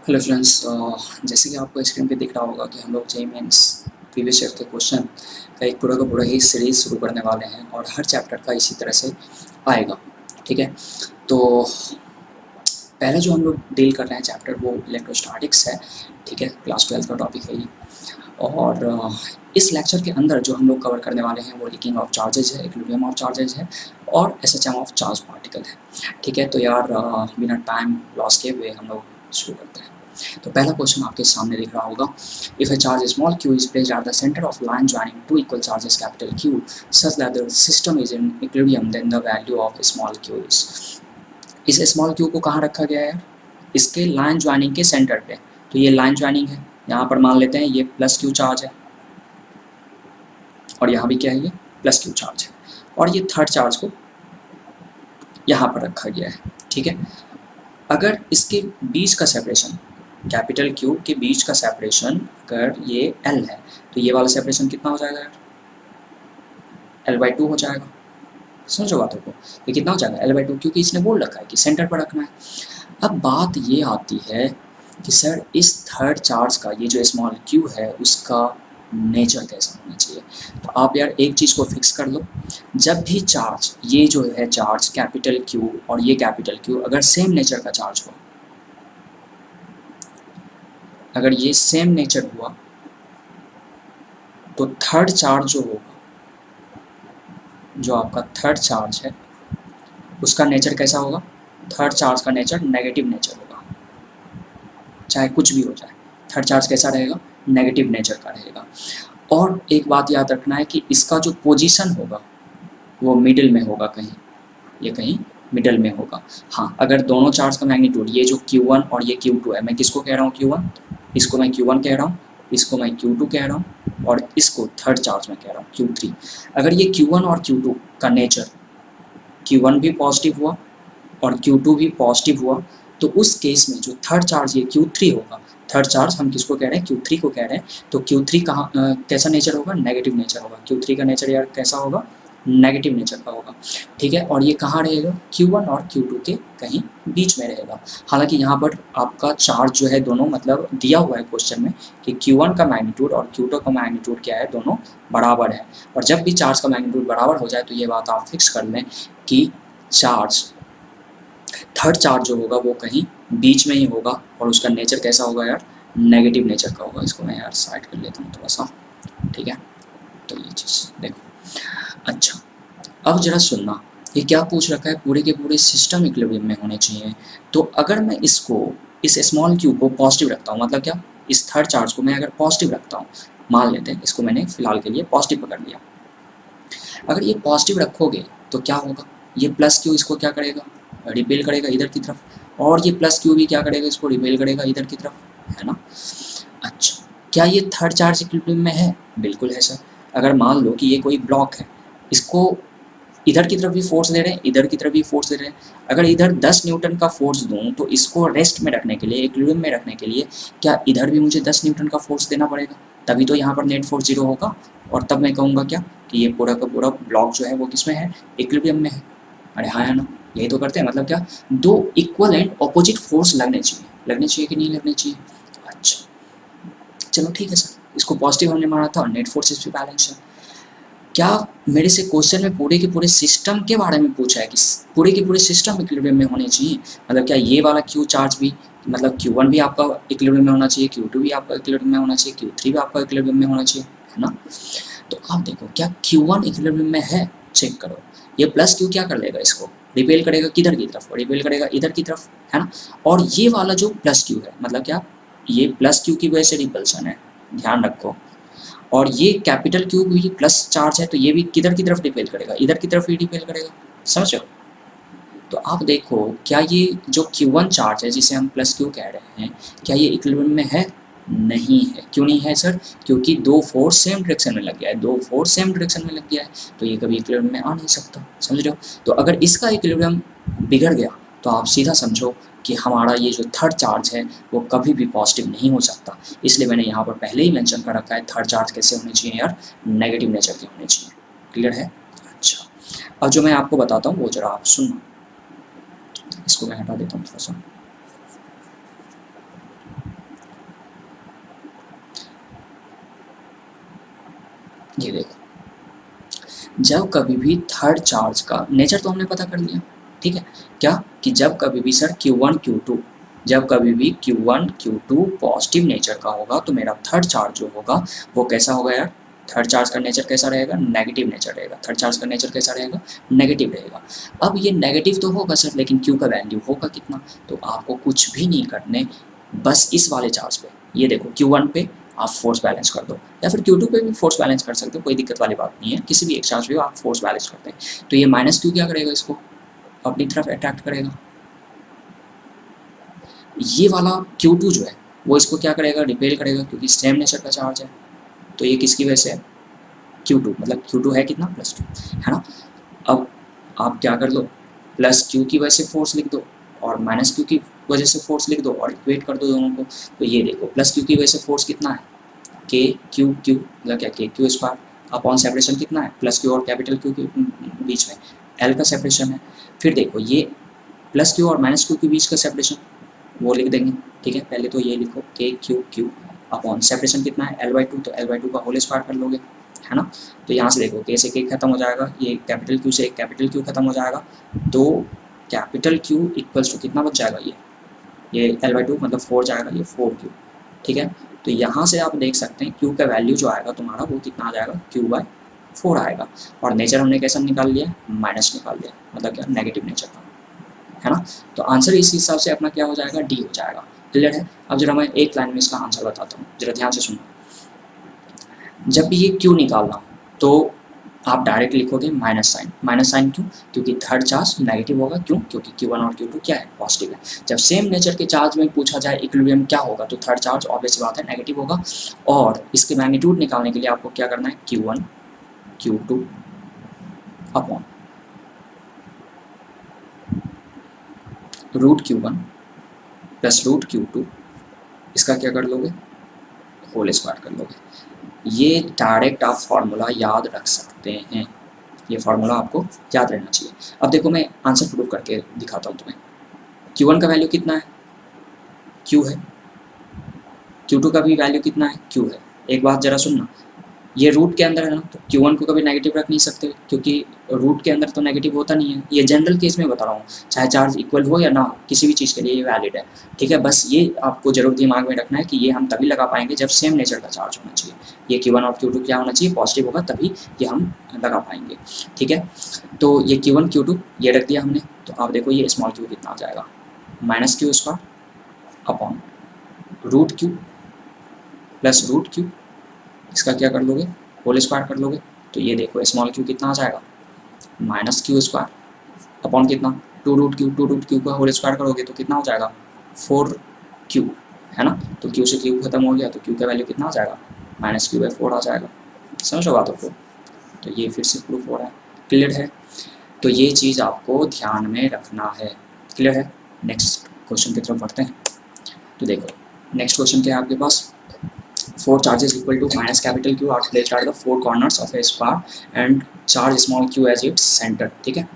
Hello friends, जैसे कि आपको स्क्रीन पे दिख रहा होगा कि हम लोग जेईई मेंस प्रीवियस ईयर के क्वेश्चन का एक पूरा का पूरा ही सीरीज शुरू करने वाले हैं और हर चैप्टर का इसी तरह से आएगा। ठीक है, तो पहले जो हम लोग डील कर रहे हैं चैप्टर वो इलेक्ट्रोस्टैटिक्स है। ठीक है, क्लास 12 का टॉपिक है ये। और इस लेक्चर के अंदर जो हम लोग कवर करने वाले हैं वो लीकिंग ऑफ चार्जेज है, इक्विलिब्रियम ऑफ चार्जेज है और एसएचएम ऑफ चार्ज पार्टिकल है। ठीक है, तो यार बिना टाइम लॉस किए हुए हम लोग शुरू करते हैं। तो पहला क्वेश्चन आपके सामने दिख रहा होगा, if A charge small q is placed at the center of line joining two equal charges capital Q such that the system is in equilibrium, then the value of small q is। इस small q को कहाँ रखा गया है? इसके line joining के centre पे। तो ये लाइन ज्वाइनिंग है, यहाँ पर मान लेते हैं ये प्लस q चार्ज है और यहाँ भी क्या है, ये प्लस q चार्ज है और ये थर्ड चार्ज को यहाँ पर रखा गया है। ठीक है, अगर इसके बीच का सेपरेशन, कैपिटल Q के बीच का सेपरेशन अगर ये L है तो ये वाला सेपरेशन कितना हो जाएगा यार? L/2 हो जाएगा। समझो बातों को, ये कितना हो जाएगा? L/2, क्योंकि इसने बोल रखा है कि सेंटर पर रखना है। अब बात ये आती है कि सर इस थर्ड चार्ज का, ये जो स्मॉल q है उसका नेचर कैसा होना चाहिए? तो आप यार एक चीज़ को फिक्स कर लो, जब भी चार्ज, ये जो है चार्ज कैपिटल Q और ये कैपिटल Q अगर सेम नेचर का चार्ज हो, अगर ये सेम नेचर हुआ तो थर्ड चार्ज जो होगा, जो आपका थर्ड चार्ज है उसका नेचर कैसा होगा? थर्ड चार्ज का नेचर नेगेटिव नेचर होगा, चाहे कुछ भी हो जाए। थर्ड चार्ज कैसा रहेगा? नेगेटिव नेचर का रहेगा। और एक बात याद रखना है कि इसका जो पोजीशन होगा वो मिडिल में होगा, कहीं ये कहीं मिडिल में होगा। हाँ, अगर दोनों चार्ज का मैग्नीट्यूड, ये जो Q1 और ये Q2 है, मैं किसको कह रहा हूँ Q1, इसको मैं Q1 कह रहा हूँ, इसको मैं Q2 कह रहा हूँ और इसको थर्ड चार्ज में कह रहा हूँ Q3। अगर ये Q1 और Q2 का नेचर, Q1 भी पॉजिटिव हुआ और Q2 भी पॉजिटिव हुआ, तो उस केस में जो थर्ड चार्ज ये Q3 होगा, थर्ड चार्ज हम किसको कह रहे हैं? Q3 को कह रहे हैं। तो Q3 कहाँ कैसा नेचर होगा? नेगेटिव नेचर होगा। Q3 का नेचर यार कैसा होगा? नेगेटिव नेचर का होगा। ठीक है, और ये कहाँ रहेगा? Q1 और Q2 के कहीं बीच में रहेगा। हालांकि यहाँ पर आपका चार्ज जो है दोनों, मतलब दिया हुआ है क्वेश्चन में कि Q1 का मैग्नीट्यूड और Q2 का मैग्नीट्यूड क्या है, दोनों बराबर है। और जब भी चार्ज का मैग्नीट्यूड बराबर हो जाए तो ये बात आप फिक्स कर लें कि चार्ज, थर्ड चार्ज जो होगा वो कहीं बीच में ही होगा और उसका नेचर कैसा होगा यार? नेगेटिव नेचर का होगा। इसको मैं यार साइड कर लेता हूँ थोड़ा सा। ठीक है, तो ये चीज़ देखो। अच्छा, अब जरा सुनना, ये क्या पूछ रखा है? पूरे के पूरे सिस्टम इक्विलिब्रियम में होने चाहिए। तो अगर मैं इसको, इस स्मॉल q को पॉजिटिव रखता हूँ, मतलब क्या, इस थर्ड चार्ज को मैं अगर पॉजिटिव रखता हूँ, मान लेते हैं इसको मैंने फिलहाल के लिए पॉजिटिव पकड़ लिया। अगर ये पॉजिटिव रखोगे तो क्या होगा? ये प्लस q इसको क्या करेगा? रिपेल करेगा इधर की तरफ, और ये प्लस q भी क्या करेगा? इसको रिपेल करेगा इधर की तरफ, है ना? अच्छा, क्या ये थर्ड चार्ज इक्विलिब्रियम में है? बिल्कुल है सर। अगर मान लो कि ये कोई ब्लॉक है, इसको इधर की तरफ भी फोर्स दे रहे हैं, इधर की तरफ भी फोर्स दे रहे हैं। अगर इधर 10 न्यूटन का फोर्स दूं तो इसको रेस्ट में रखने के लिए, इक्विलिब्रियम में रखने के लिए, क्या इधर भी मुझे 10 न्यूटन का फोर्स देना पड़ेगा? तभी तो यहाँ पर नेट फोर्स 0 होगा और तब मैं कहूँगा क्या, कि ये पूरा का पूरा ब्लॉक जो है वो किस में है? इक्विलिब्रियम में है। अरे हाँ, है ना? यही तो करते हैं, मतलब क्या, दो इक्वल एंड ऑपोजिट फोर्स लगने चाहिए। लगने चाहिए कि नहीं लगने चाहिए? अच्छा, चलो ठीक है सर, इसको पॉजिटिव हमने माना था और नेट फोर्स इस पे बैलेंस है। क्या मेरे से क्वेश्चन में पूरे के पूरे सिस्टम के बारे में पूछा है कि पूरे के पूरे सिस्टम इक्विलिब्रियम में होने चाहिए? मतलब क्या ये वाला Q चार्ज भी, मतलब Q1 भी आपका इक्विलिब्रियम में होना चाहिए, Q2 भी आपका इक्विलिब्रियम में होना चाहिए, Q3 भी आपका इक्विलिब्रियम में होना चाहिए, है ना? तो आप देखो, क्या Q1 इक्विलिब्रियम में है? चेक करो। ये प्लस Q क्या कर लेगा? इसको रिपेल करेगा किधर की तरफ? रिपेल करेगा इधर की तरफ, है ना? और ये वाला जो प्लस Q है, मतलब क्या, ये प्लस Q की वजह से रिपल्सन है, ध्यान रखो। और ये कैपिटल Q भी प्लस चार्ज है तो ये भी किधर की तरफ रिपेल करेगा? इधर की तरफ ही रिपेल करेगा। समझ रहे हो? तो आप देखो, क्या ये जो Q1 चार्ज है जिसे हम प्लस Q कह रहे हैं, क्या ये इक्विलिब्रियम में है? नहीं है। क्यों नहीं है सर? क्योंकि दो फोर्स सेम डायरेक्शन में लग गया है, दो फोर्स सेम डायरेक्शन में लग गया है, तो ये कभी इक्विलिब्रियम में आ नहीं सकता। समझ रहे हो? तो अगर इसका इक्विलिब्रियम बिगड़ गया तो आप सीधा समझो कि हमारा ये जो थर्ड चार्ज है वो कभी भी पॉजिटिव नहीं हो सकता। इसलिए मैंने यहाँ पर पहले ही मेंशन कर रखा है, थर्ड चार्ज कैसे होने चाहिए यार? नेगेटिव नेचर के होने चाहिए। क्लियर है? अच्छा, अब जो मैं आपको बताता हूँ वो जरा आप सुनना। इसको मैं हटा देता हूँ थोड़ा सा। ये देखो, जब कभी भी थर्ड चार्ज का नेचर तो हमने पता कर लिया, ठीक है, क्या कि जब कभी भी सर Q1 Q2, जब कभी भी Q1 Q2 पॉजिटिव नेचर का होगा तो मेरा थर्ड चार्ज जो होगा वो कैसा होगा यार, थर्ड चार्ज का नेचर कैसा रहेगा, नेगेटिव नेचर रहेगा। थर्ड चार्ज का नेचर कैसा रहेगा, नेगेटिव रहेगा। अब ये नेगेटिव तो होगा सर, लेकिन Q का वैल्यू होगा कितना, तो आपको कुछ भी नहीं करने, बस इस वाले चार्ज पे, ये देखो Q1 पे आप फोर्स बैलेंस कर दो, या फिर Q2 पे भी फोर्स बैलेंस कर सकते हो, कोई दिक्कत वाली बात नहीं है, किसी भी एक चार्ज पे आप फोर्स बैलेंस करते हैं। तो ये माइनस Q क्या करेगा, इसको अपनी तरफ अट्रैक्ट करेगा, ये वाला Q2 जो है वो इसको क्या करेगा, रिपेल करेगा, क्योंकि सेम नेचर का चार्ज है। तो ये किसकी वजह से है, Q2, मतलब Q2 है कितना, +2, है ना। अब आप क्या कर लो, प्लस Q की वजह से फोर्स लिख दो और माइनस Q की वजह से फोर्स लिख दो और इक्वेट कर दो दोनों को। तो ये देखो प्लस Q की वजह से फोर्स कितना है, के क्यू क्यू, मतलब क्या, k q square upon separation कितना है, प्लस क्यू और कैपिटल क्यू के बीच में एल का सेपरेशन है। फिर देखो ये प्लस क्यू और माइनस क्यू के बीच का सेपरेशन वो लिख देंगे, ठीक है। पहले तो ये लिखो के क्यू क्यू अपॉन सेपरेशन कितना है, L/2, तो L/2 का होल स्क्वायर कर लोगे, है ना। तो यहाँ से देखो के से के खत्म हो जाएगा, ये कैपिटल क्यू से कैपिटल क्यू खत्म हो जाएगा, तो कैपिटल क्यू इक्वल्स टू कितना बच जाएगा, ये L/2 मतलब 4 जाएगा, ये 4Q, ठीक है। तो यहाँ से आप देख सकते हैं Q का वैल्यू जो आएगा तुम्हारा वो कितना आ जाएगा, Q/4 आएगा। और नेचर हमने कैसा निकाल लिया, माइनस निकाल लिया, मतलब क्या, नेगेटिव नेचर का, है ना। तो आंसर इस हिसाब से अपना क्या हो जाएगा, डी हो जाएगा। क्लियर है। अब जरा मैं एक लाइन में इसका आंसर बताता हूँ, जरा ध्यान से सुनो। जब भी ये Q निकालना तो आप डायरेक्ट लिखोगे माइनस साइन क्यों, क्योंकि थर्ड चार्ज नेगेटिव होगा, क्यों, क्योंकि Q1 और Q2 क्या है, पॉजिटिव है। जब सेम नेचर के चार्ज में पूछा जाए इक्विलिब्रियम क्या होगा, तो थर्ड चार्ज ऑब्वियस बात है नेगेटिव होगा। और इसके मैग्नीट्यूड निकालने के लिए आपको क्या करना है, Q1 Q2 upon root Q1 plus root Q2, इसका क्या कर लोगे, होल स्क्वायर कर लोगे। ये डायरेक्ट आप फॉर्मूला याद रख सकते हैं, ये फार्मूला आपको याद रहना चाहिए। अब देखो मैं आंसर प्रूव करके दिखाता हूँ तुम्हें। Q1 का वैल्यू कितना है, Q है। Q2 का भी वैल्यू कितना है, Q है। एक बात जरा सुनना, ये रूट के अंदर है ना, तो Q1 को कभी नेगेटिव रख नहीं सकते, क्योंकि रूट के अंदर तो नेगेटिव होता नहीं है। ये जनरल केस में बता रहा हूँ, चाहे चार्ज इक्वल हो या ना हो, किसी भी चीज़ के लिए ये वैलिड है, ठीक है। बस ये आपको जरूर दिमाग में रखना है कि ये हम तभी लगा पाएंगे जब सेम नेचर का चार्ज होना चाहिए। ये Q1 और Q2 क्या होना चाहिए, पॉजिटिव होगा, तभी ये हम लगा पाएंगे, ठीक है। तो ये Q1 Q2 ये रख दिया हमने, तो आप देखो ये स्मॉल q कितना आ जाएगा, -Q² upon root Q plus root Q, इसका क्या कर लोगे, होल स्क्वायर कर लोगे। तो ये देखो स्मॉल q कितना आ जाएगा, -Q² अपॉन कितना, टू रूट क्यू का होल स्क्वायर करोगे तो कितना हो जाएगा, 4Q, है ना। तो Q से Q खत्म हो गया, तो Q का वैल्यू कितना आ जाएगा, -Q/4 आ जाएगा। समझो बातों को। तो ये फिर से प्रूफ हो रहा है। क्लियर है। तो ये चीज़ आपको ध्यान में रखना है। क्लियर है। नेक्स्ट क्वेश्चन की तरफ बढ़ते हैं। तो देखो नेक्स्ट क्वेश्चन क्या है आपके पास, 4 charges equal to minus capital Q are placed at the 4 corners of a spar and charge small q as its center, ठीक है।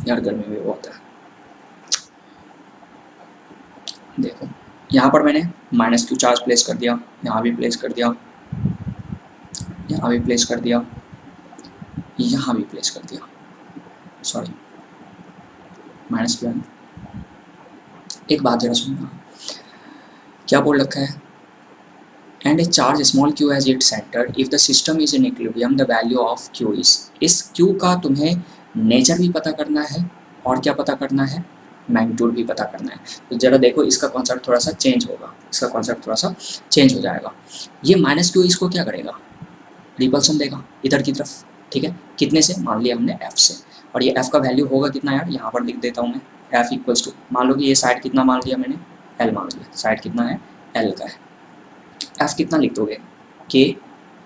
यार गर्मी भी बहुत है। देखो यहाँ पर मैंने -Q चार्ज प्लेस कर दिया, यहाँ भी प्लेस कर दिया, यहाँ भी प्लेस कर दिया, यहाँ भी प्लेस कर दिया, सॉरी -Q। एक बात जरा सुनना, क्या बोल रखा है, and a charge small q has its center if the system is in equilibrium the value of q is। इस q का तुम्हें नेचर भी पता करना है और क्या पता करना है, मैग्नीट्यूड भी पता करना है। तो जरा देखो इसका कॉन्सेप्ट थोड़ा सा चेंज होगा, इसका कॉन्सेप्ट थोड़ा सा चेंज हो जाएगा। ये -Q इसको क्या करेगा, रिपल्सन देगा इधर की तरफ, ठीक है। कितने से, मान लिया हमने f से, और ये f का वैल्यू होगा कितना यार, यहाँ पर लिख देता हूँ मैं, f इक्वल्स टू, मान लो कि ये साइड कितना मान लिया मैंने, l मान लिया, साइड कितना है, l का है। f कितना लिख दोगे, k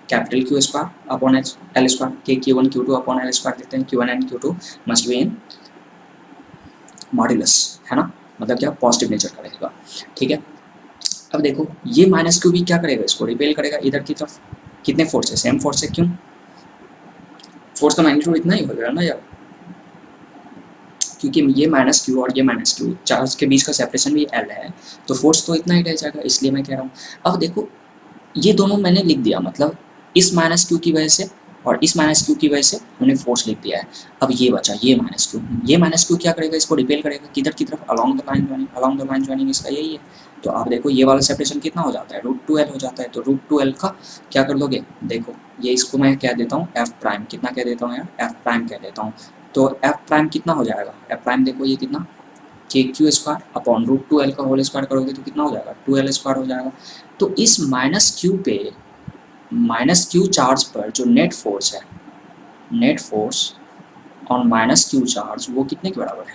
capital Q² upon L², k Q1 Q2 upon L² लिखते हैं, Q1 and Q2 must be in modulus, है ना, मतलब क्या, पॉजिटिव नेचर का रहेगा, ठीक है। अब देखो ये -Q भी क्या करेगा, इसको रिपेल करेगा इधर की तरफ, कितने फोर्स है, सेम फोर्स है, क्यों, फोर्स का मैग्नीट्यूड इतना ही होगा ना यार, क्योंकि ये माइनस क्यू और ये माइनस क्यू, चार्ज के बीच का सेपरेशन भी एल है, तो फोर्स तो इतना ही रह जाएगा, इसलिए मैं कह रहा हूँ। अब देखो ये दोनों मैंने लिख दिया, मतलब इस माइनस क्यू की वजह से और इस माइनस क्यू की वजह से हमने फोर्स लिख दिया है। अब ये बचा ये माइनस क्यू, ये माइनस क्यू क्या करेगा, इसको रिपेल करेगा किधर की तरफ, along the line joining, along the line joining इसका यही है। तो आप देखो ये वाला सेपरेशन कितना हो जाता है, √2l हो जाता है। तो √2l का क्या कर लोगे, देखो ये इसको मैं कह देता हूँ एफ प्राइम, कितना कह देता हूँ यार, एफ प्राइम कह देता हूँ। तो एफ प्राइम कितना हो जाएगा, एफ प्राइम देखो ये कितना, के क्यू स्क्वायर अपॉन √2l का होल स्क्वायर करोगे तो कितना हो जाएगा, 2l स्क्वायर हो जाएगा। तो इस माइनस क्यू पे, माइनस क्यू चार्ज पर जो नेट फोर्स है, net force on minus Q charge, वो कितने के बराबर है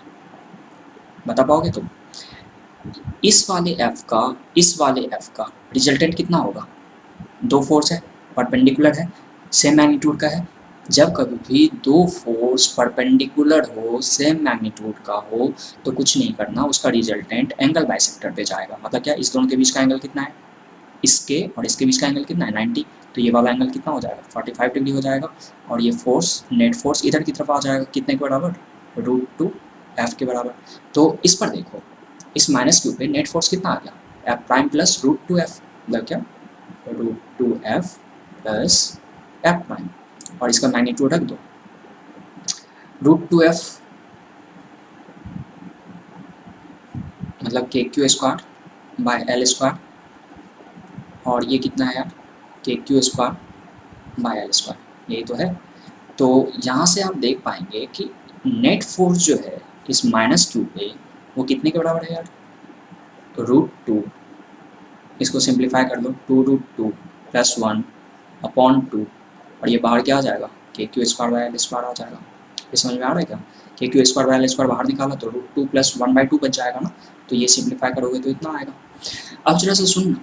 बता पाओगे तुम? इस वाले एफ का, इस वाले एफ का रिजल्टेंट कितना होगा, दो फोर्स है, परपेंडिकुलर है, सेम मैग्नीट्यूड का है। जब कभी भी दो फोर्स परपेंडिकुलर हो, सेम मैग्नीट्यूड का हो, तो कुछ नहीं करना, उसका रिजल्टेंट एंगल बाइसेक्टर पे जाएगा। मतलब क्या, इस दोनों के बीच का एंगल कितना है, इसके और इसके बीच का एंगल कितना है, 90। तो ये वाला एंगल कितना हो जाएगा, 45 डिग्री हो जाएगा। और ये फोर्स, नेट फोर्स इधर की तरफ आ जाएगा, कितने के बराबर, √2f के बराबर। तो इस पर देखो, इस माइनस क्यू पे नेट फोर्स कितना आ गया, एफ प्राइम प्लस √2f, मतलब क्या, √2f प्लस एफ प्राइम, और इसका मैग्नीट्यूड रख दो, √2f मतलब के q square by l square, और ये कितना है यार, के q square by l square, यही तो है। तो यहाँ से आप देख पाएंगे कि नेट फोर्स जो है इस माइनस क्यू पे, वो कितने के बराबर है यार, √2, इसको सिंप्लीफाई कर लो, 2√2 प्लस 1 अपॉन 2, और ये बाहर क्या आ जाएगा, k q square by l square आ जाएगा। ये समझ में आ रहा है क्या, k q square by l square बाहर निकाला तो √2 प्लस 1/2 बच जाएगा ना, तो ये सिंप्लीफाई करोगे तो इतना आएगा। अब जरा सा सुनना,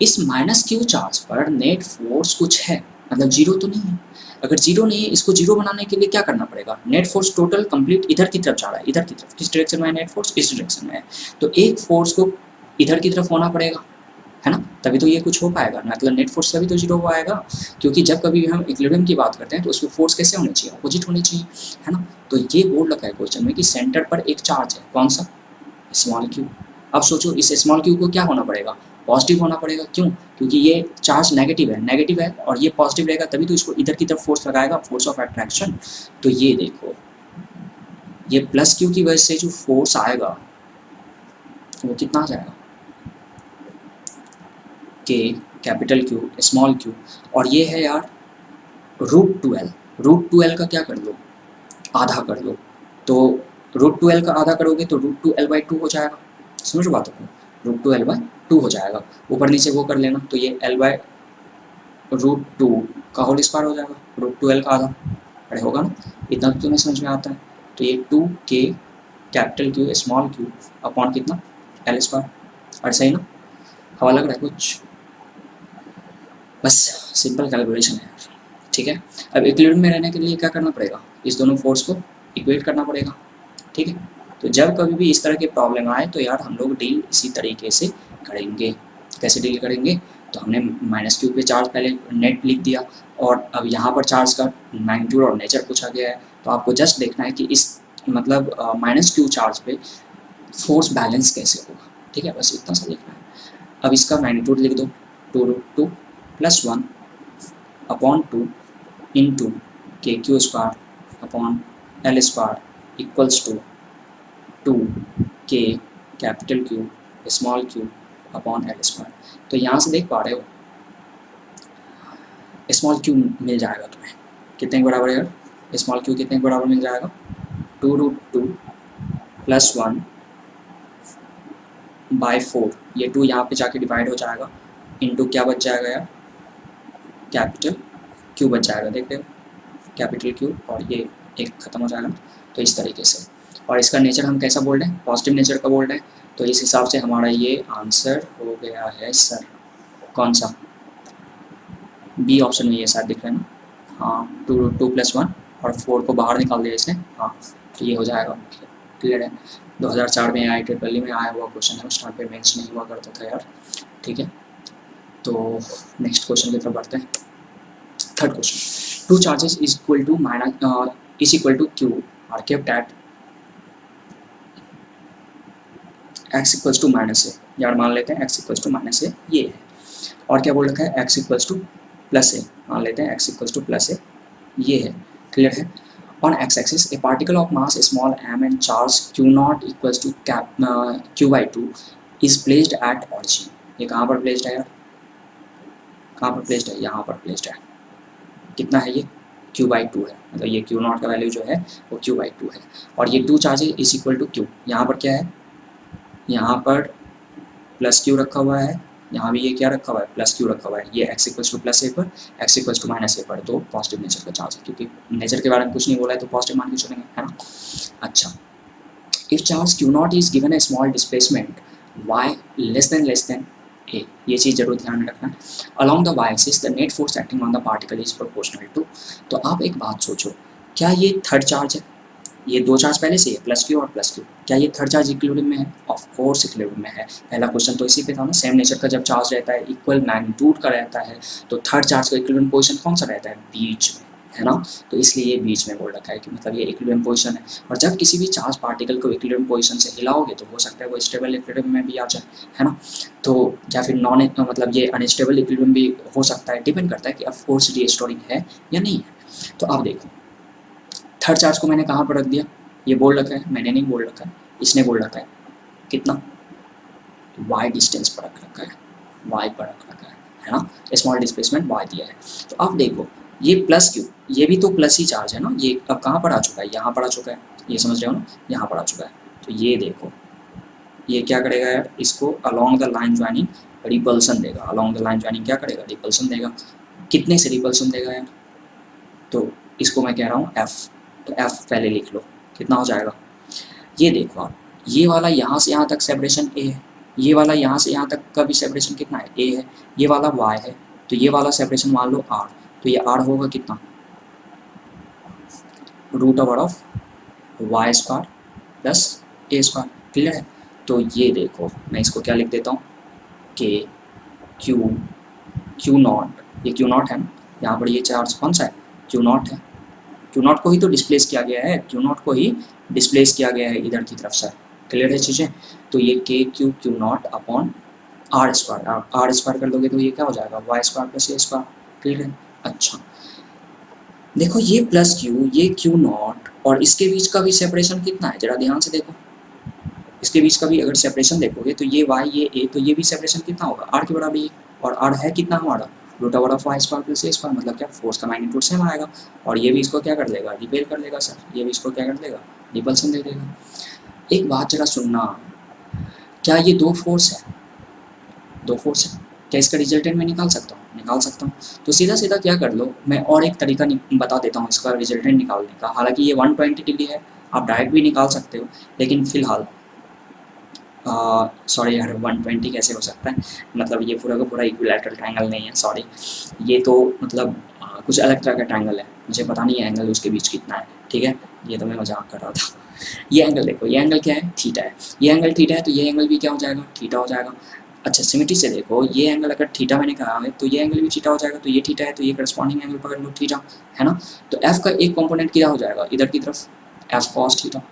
इस माइनस क्यू चार्ज पर नेट फोर्स कुछ है, मतलब जीरो तो नहीं है। अगर जीरो नहीं है, इसको जीरो बनाने के लिए क्या करना पड़ेगा, नेट फोर्स टोटल कंप्लीट इधर की तरफ जा रहा है, इधर की तरफ, किस डायरेक्शन में है नेट फोर्स, इस डायरेक्शन में है। तो एक फोर्स को इधर की तरफ होना पड़ेगा, है ना, तभी तो ये कुछ हो पाएगा, मतलब नेट फोर्स तभी तो जीरो हो आएगा। क्योंकि जब कभी भी हम इक्विलिब्रियम की बात करते हैं तो उसमें फोर्स कैसे होनी चाहिए, अपोजिट होनी चाहिए, है ना। तो ये बोर्ड लगा है क्वेश्चन में कि सेंटर पर एक चार्ज है, कौन सा, स्मॉल क्यू। अब सोचो इस स्मॉल क्यू को क्या होना पड़ेगा, पॉजिटिव होना पड़ेगा, क्यों, क्योंकि ये चार्ज नेगेटिव है, नेगेटिव है और ये पॉजिटिव रहेगा, तभी तो इसको इधर की तरफ फोर्स लगाएगा, फोर्स ऑफ अट्रैक्शन। तो ये देखो, ये प्लस क्यू की वजह से जो फोर्स आएगा वो कितना आ जाएगा, के कैपिटल क्यू स्मॉल क्यू, और ये है यार √2l, √2l का क्या कर लो, आधा कर लो। तो √2l का आधा करोगे तो √2l/2 हो जाएगा, समझ बात को, √2l/2 हो जाएगा। ऊपर नीचे वो कर लेना, तो ये l/√2 का होल स्क्वायर हो जाएगा, √2l का आधा, अरे होगा ना, इतना तो तुम्हें समझ में आता है। तो ये 2k capital Q small q upon कितना, एल स्क्वायर, अरे सही ना, हवा लग रहा है कुछ, बस सिंपल कैलकुलेशन है यार, ठीक है। अब इक्विलिब्रियम में रहने के लिए क्या करना पड़ेगा, इस दोनों फोर्स को इक्वेट करना पड़ेगा, ठीक है। तो जब कभी भी इस तरह की प्रॉब्लम आए तो यार हम लोग डील इसी तरीके से करेंगे। कैसे डील करेंगे, तो हमने माइनस क्यू पे चार्ज पहले नेट लिख दिया, और अब यहाँ पर चार्ज का मैग्नीट्यूड और नेचर पूछा गया है, तो आपको जस्ट देखना है कि इस मतलब माइनस क्यू चार्ज पे फोर्स बैलेंस कैसे होगा, ठीक है, बस इतना सा देखना है। अब इसका मैग्नीट्यूड लिख दो, 2√2 plus 1 upon 2 into k q square upon l square equals to 2k capital Q small q upon l square. तो यहाँ से देख पा रहे हो स्मॉल क्यू मिल जाएगा तुम्हें, कितने के बराबर है यार, स्मॉल क्यू कितने के बराबर मिल जाएगा, 2√2 प्लस 1 बाय 4, ये 2 यहाँ पे जाके डिवाइड हो जाएगा, इंटू क्या बच जाएगा यार, कैपिटल क्यू बच जाएगा, देख रहे हो, कैपिटल क्यू, और ये एक खत्म हो जाएगा। तो इस तरीके से, और इसका नेचर हम कैसा बोल रहे हैं, पॉजिटिव नेचर का बोल रहे हैं। तो इस हिसाब से हमारा ये आंसर हो गया है सर, कौन सा, बी ऑप्शन में ये शायद दिख रहा है ना, हाँ, 2 प्लस 1 और 4 को बाहर निकाल दिया इसने, हाँ, तो ये हो जाएगा, क्लियर है। 2004 में IIT में आया हुआ क्वेश्चन है, उस टाइम पे मेंस नहीं हुआ करता था यार, ठीक है। तो नेक्स्ट क्वेश्चन की तरफ बढ़ते हैं, third question, two charges is equal to q r kept at x equals to minus a, यार मान लेते हैं x equals to minus a ये है, और क्या बोल रखा है x equals to plus a, मान लेते हैं x equals to plus a ये है, क्लियर है। On x axis a particle of mass small m and charge q not equals to q by two is placed at origin. ये कहाँ पर placed है यार, कहाँ पर प्लेस्ड है, यहाँ पर प्लेस्ड है। कितना है ये, क्यू बाई टू है, मतलब ये क्यू नॉट का वैल्यू जो है वो क्यू बाई टू है, और ये two charge is equal to q, यहाँ पर क्या है, यहाँ पर प्लस क्यू रखा हुआ है, यहाँ भी ये क्या रखा हुआ है प्लस क्यू रखा हुआ है, ये एक्स इक्वल्स टू प्लस ए पर एक्स इक्वल्स टू माइनस ए पर, तो पॉजिटिव नेचर का चार्ज है, क्योंकि नेचर के बारे में कुछ नहीं बोला है तो पॉजिटिव मान के चलेंगे, है ना। अच्छा, if charge q not is given a small displacement y less than a, ये चीज़ जरूर ध्यान में रखना। Along the y axis the net force acting on the particle is proportional to, तो आप एक बात सोचो, क्या ये थर्ड चार्ज है, ये दो चार्ज पहले से है प्लस क्यू और प्लस क्यू, क्या ये थर्ड चार्ज इक्विलिब्रियम में है, ऑफ कोर्स इक्विलिब्रियम में है। पहला क्वेश्चन तो इसी पे था ना, सेम नेचर का जब चार्ज रहता है इक्वल मैग्नीट्यूड का रहता है तो थर्ड चार्ज का इक्विलिब्रियम पोजीशन कौन सा रहता है, बीच में, है ना। तो इसलिए ये बीच में बोल रखा है कि मतलब ये इक्विलिब्रियम पोजीशन है, और जब किसी भी चार्ज पार्टिकल को इक्विलिब्रियम पोजीशन से हिलाओगे तो हो सकता है वो स्टेबल इक्विलिब्रियम में भी आ जाए, है ना। तो या फिर नॉन मतलब ये अनस्टेबल इक्विलिब्रियम भी हो सकता है, डिपेंड करता है कि ऑफ कोर्स रीस्टोरिंग है या नहीं है। तो अब देखो थर्ड चार्ज को मैंने कहाँ पर रख दिया, ये बोल रखा है, मैंने नहीं बोल रखा है, इसने बोल रखा है, कितना y डिस्टेंस पर रख रखा है, y पर रख रखा है ना, स्मॉल डिस्प्लेसमेंट y दिया है। तो अब देखो ये प्लस क्यू, ये भी तो प्लस ही चार्ज है ना, ये अब कहाँ पर आ चुका है, यहाँ पर आ चुका है, ये समझ रहे हो ना, यहाँ पर आ चुका है। तो ये देखो ये क्या करेगा यार, इसको along the line joining repulsion देगा, अलॉन्ग द लाइन ज्वाइनिंग क्या करेगा, रिपल्सन देगा। कितने से रिपल्सन देगा यार, तो इसको मैं कह रहा हूँ f, तो f पहले लिख लो, कितना हो जाएगा, ये देखो आप, ये वाला यहाँ से यहाँ तक सेपरेशन a है, ये वाला यहाँ से यहाँ तक का भी सेपरेशन कितना है a है, ये वाला y है, तो ये वाला सेपरेशन मान लो r, तो ये r होगा कितना, root over of y square plus a square, clear है। तो ये देखो मैं इसको क्या लिख देता हूँ, k क्यू नॉट, ये क्यू नॉट है ना, यहाँ पर ये चार्ज कौन सा है, क्यू नॉट है, क्यू नॉट को ही तो डिस्प्लेस किया गया है, क्यू नॉट को ही डिस्प्लेस किया गया है इधर की तरफ से, क्लियर है चीज़ें। तो ये k q nought upon r square कर दोगे तो ये क्या हो जाएगा, y square plus a square, clear है। अच्छा देखो ये प्लस क्यू, ये क्यू नॉट और इसके बीच का भी सेपरेशन कितना है, जरा ध्यान से देखो, इसके बीच का भी अगर सेपरेशन देखोगे तो ये वाई ये ए, तो ये भी सेपरेशन कितना होगा, आर के बराबर, और आर है कितना हमारा, root over of y square plus a square, मतलब क्या फोर्स का मैग्नीट्यूड सेम आएगा, और ये भी इसको क्या कर देगा, रिपेल कर देगा सर, ये भी इसको क्या कर देगा, रिपल्सन दे देगा। एक बात जरा सुनना, क्या ये दो फोर्स है, दो फोर्स है, क्या इसका रिजल्टेंट मैं निकाल सकता हूँ, निकाल सकता हूँ। तो सीधा सीधा क्या कर लो, मैं और एक तरीका बता देता हूँ इसका रिजल्टेंट निकालने का, हालांकि ये 120 डिग्री है, आप डायरेक्ट भी निकाल सकते हो, लेकिन फिलहाल सॉरी यार 120 कैसे हो सकता है, मतलब ये पूरा का पूरा इक्विलैटरल ट्रायंगल नहीं है, सॉरी, ये तो मतलब कुछ अलग तरह का ट्रायंगल है, मुझे पता नहीं है एंगल उसके बीच कितना है, ठीक है, ये तो मैं मजाक कर रहा था। ये एंगल देखो, ये एंगल क्या है, थीटा है, ये एंगल थीटा है, तो ये एंगल भी क्या हो जाएगा, थीटा हो जाएगा। अच्छा सिमिट्री से देखो, ये एंगल अगर थीटा मैंने कहा है तो ये एंगल भी थीटा हो जाएगा, तो ये थीटा है तो ये करस्पॉन्डिंग एंगल पकड़ लो थीटा, है ना। तो एफ का एक कॉम्पोनेंट क्या हो जाएगा इधर की तरफ, एफ कॉस थीटा,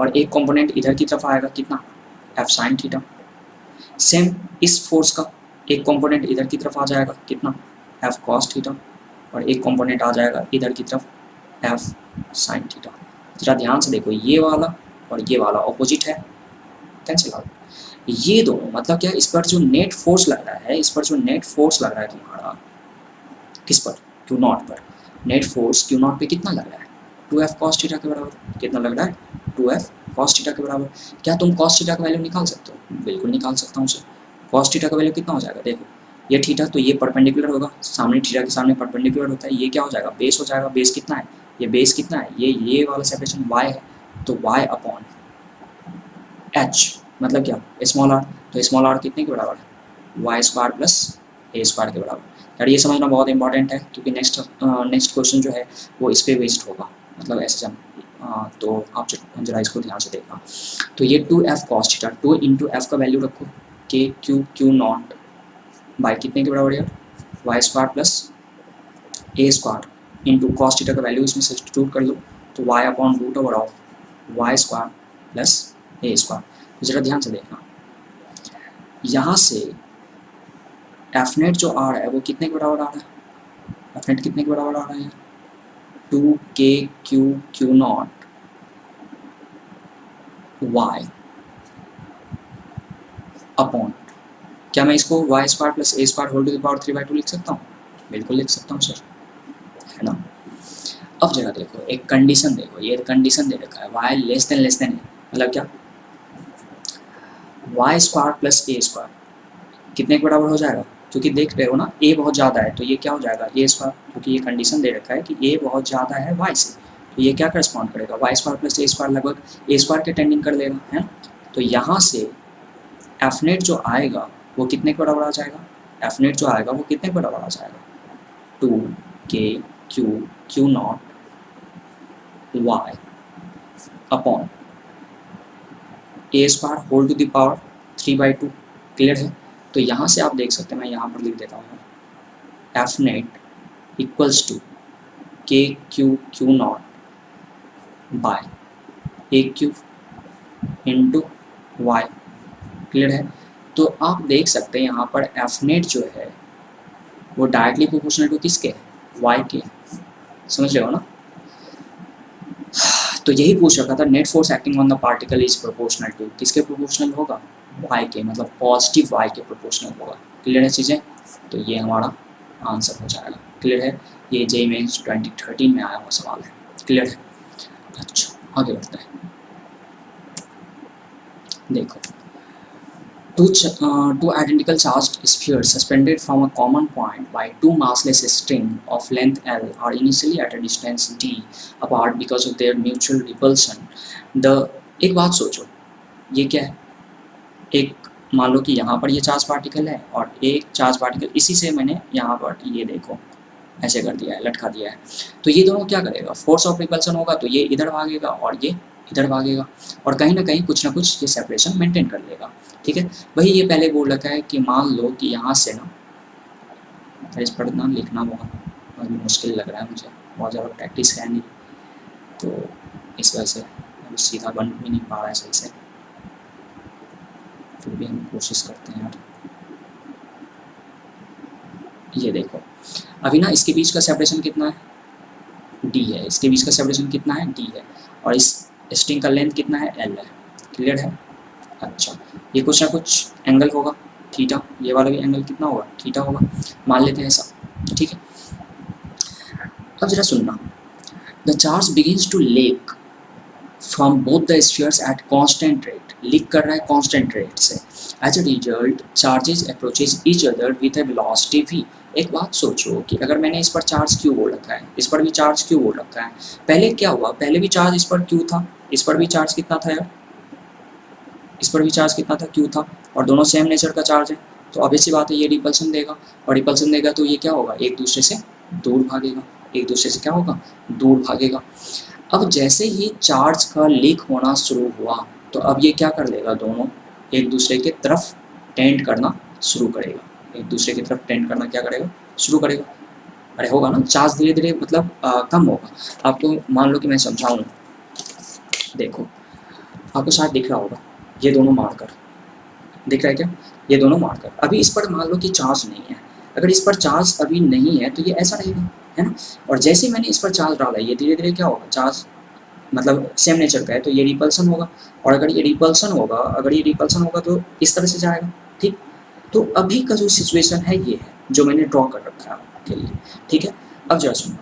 और एक कंपोनेंट इधर की तरफ आएगा कितना, एफ साइन थीटा। सेम इस फोर्स का एक कंपोनेंट इधर की तरफ आ जाएगा कितना, एफ कॉस थीटा, और एक कंपोनेंट आ जाएगा इधर की तरफ एफ साइन थीटा। जरा ध्यान से देखो, ये वाला और ये वाला ऑपोजिट है, कैंसिल आउट। ये दोनों मतलब क्या, इस पर जो नेट फोर्स लग रहा है, इस पर जो नेट फोर्स लग रहा है तुम्हारा, किस पर, क्यू नॉट पर, नेट फोर्स क्यू नॉट पे कितना लग रहा है, 2f cos थीटा के बराबर, कितना लग रहा है, 2f cos थीटा के बराबर। क्या तुम cos थीटा का वैल्यू निकाल सकते हो, बिल्कुल निकाल सकता हूँ सर। cos थीटा का वैल्यू कितना हो जाएगा, देखो ये थीटा तो ये परपेंडिकुलर होगा, सामने थीटा के सामने परपेंडिकुलर होता है, ये क्या हो जाएगा, बेस हो जाएगा, बेस कितना है, ये बेस कितना है, ये वाला सेपरेशन y है, तो y अपॉन h, मतलब क्या स्मॉल r, तो स्मॉल r कितने के बराबर है, y square plus a square के बराबर। यार ये समझना बहुत इंपॉर्टेंट है, क्योंकि नेक्स्ट क्वेश्चन जो है वो इस पर बेस्ड होगा, मतलब ऐसे तो आप जरा इसको ध्यान से देखना। तो ये 2f cos theta, 2 into f का वैल्यू रखो, के क्यू नॉट बाई कितने के बराबर है, y square plus a square into cos theta का वैल्यू इसमें सब्स्टिट्यूट कर लो, तो y upon root over of y square plus a square. ज़रा ध्यान से देखना, यहाँ से एफ नेट जो आ रहा है वो कितने के बराबर आ रहा है, एफ नेट कितने के बराबर आ रहा है, 2k/q/0 y अपॉन, क्या मैं इसको y square plus a square whole to the power 3/2 लिख सकता हूँ? बिल्कुल लिख सकता हूँ सर, है ना। अब जरा देखो, एक कंडीशन देखो, ये कंडीशन दे रखा है वाई लेस देन है, मतलब क्या, Y square plus a square कितने के बराबर हो जाएगा, क्योंकि देख रहे हो ना ए बहुत ज़्यादा है, तो ये क्या हो जाएगा ए स्क्वायर, क्योंकि ये कंडीशन दे रखा है कि ए बहुत ज़्यादा है वाई से, तो ये क्या करस्पॉन्ड करेगा, Y square plus a square लगभग ए स्क्वायर के टेंडिंग कर देगा, है ना। तो यहाँ से एफ नेट जो आएगा वो कितने के बराबर आ जाएगा, एफ नेट जो आएगा वो कितने के बराबर आ जाएगा, 2k/q/0 y upon a square whole to the power 3/2, clear है। तो यहाँ से आप देख सकते हैं, मैं यहाँ पर लिख देता हूँ, f net equals to k/q/0 by a cube into y, clear है। तो आप देख सकते हैं यहाँ पर एफ नेट जो है वो डायरेक्टली प्रोपोर्शनल टू किसके, वाई के, समझ रहे हो ना। तो यही पूछ रखा था, net force acting on the particle is proportional to किसके प्रोपोर्शनल होगा, वाई के, मतलब पॉजिटिव वाई के प्रोपोर्शनल होगा, क्लियर है चीज़ें। तो ये हमारा आंसर हो जाएगा, क्लियर है। ये जेईई मेंस 2013 में आया हुआ सवाल है, क्लियर है। अच्छा आगे बढ़ते हैं, देखो, two identical charged spheres suspended from a common point by two massless strings of length L are initially at a distance d apart because of their mutual repulsion. एक बात सोचो, ये क्या है, एक मान लो कि यहाँ पर ये चार्ज पार्टिकल है और एक चार्ज पार्टिकल, इसी से मैंने यहाँ पर ये देखो ऐसे कर दिया है, लटका दिया है, तो ये दोनों क्या करेगा, फोर्स ऑफ रिपल्सन होगा, तो ये इधर भागेगा और ये इधर भागेगा, और कहीं ना कुछ ये सेपरेशन मेंटेन कर लेगा, ठीक है। वही ये पहले बोल रखा है कि मान लो कि यहाँ से ना, इस पर ना लिखना बहुत मुश्किल लग रहा है मुझे, बहुत ज़्यादा प्रैक्टिस है नहीं, तो इस वजह से अभी सीधा बन भी नहीं पा रहा है सही से, फिर भी हम कोशिश करते हैं यार। ये देखो, अभी ना इसके बीच का सेपरेशन कितना है, डी है, इसके बीच का सेपरेशन कितना है, डी है, और इस स्ट्रिंग का लेंथ कितना है, एल है, क्लियर है। अच्छा, ये कुछ ना कुछ एंगल होगा थीटा, ये वाला भी एंगल कितना होगा, थीटा होगा, मान लेते हैं ऐसा, ठीक है। अब जरा सुनना, the charge begins to leak from both the spheres at constant rate, leak कर रहा है कांस्टेंट रेट से, as a result charges approaches each other with a velocity v। एक बात सोचो कि अगर मैंने इस पर चार्ज क्यों बोल रखा है, इस पर भी चार्ज क्यों बोल रखा है, पहले क्या हुआ, पहले भी चार्ज इस पर क्यों था, इस पर भी चार्ज कितना था यार, इस पर भी चार्ज कितना था, क्यों था, और दोनों सेम नेचर का चार्ज है, तो ऑब्वियस सी बात है ये रिपल्सन देगा, और रिपल्सन देगा तो ये क्या होगा, एक दूसरे से दूर भागेगा, एक दूसरे से क्या होगा, दूर भागेगा। अब जैसे ही चार्ज का लीक होना शुरू हुआ, तो अब ये क्या कर देगा, दोनों एक दूसरे के तरफ टेंड करना शुरू करेगा, एक दूसरे की तरफ टेंड करना क्या करेगा, शुरू करेगा, अरे होगा ना, चार्ज धीरे धीरे मतलब कम होगा। आपको मान लो कि मैं समझाऊँ, देखो आपको शायद दिख रहा होगा, ये दोनों मार्कर दिख रहा है क्या, ये दोनों मार्कर, अभी इस पर मान लो कि चार्ज नहीं है, अगर इस पर चार्ज अभी नहीं है तो ये ऐसा रहेगा, है ना, और जैसे ही मैंने इस पर चार्ज डाला, ये धीरे धीरे क्या होगा, चार्ज मतलब सेम नेचर का है, तो ये रिपल्सन होगा, और अगर ये रिपल्सन होगा, अगर ये रिपल्सन होगा तो इस तरह से जाएगा, ठीक। तो अभी का जो सिचुएशन है ये है जो मैंने ड्रॉ कर रखा है आपके लिए, ठीक है। अब जरा सुनना,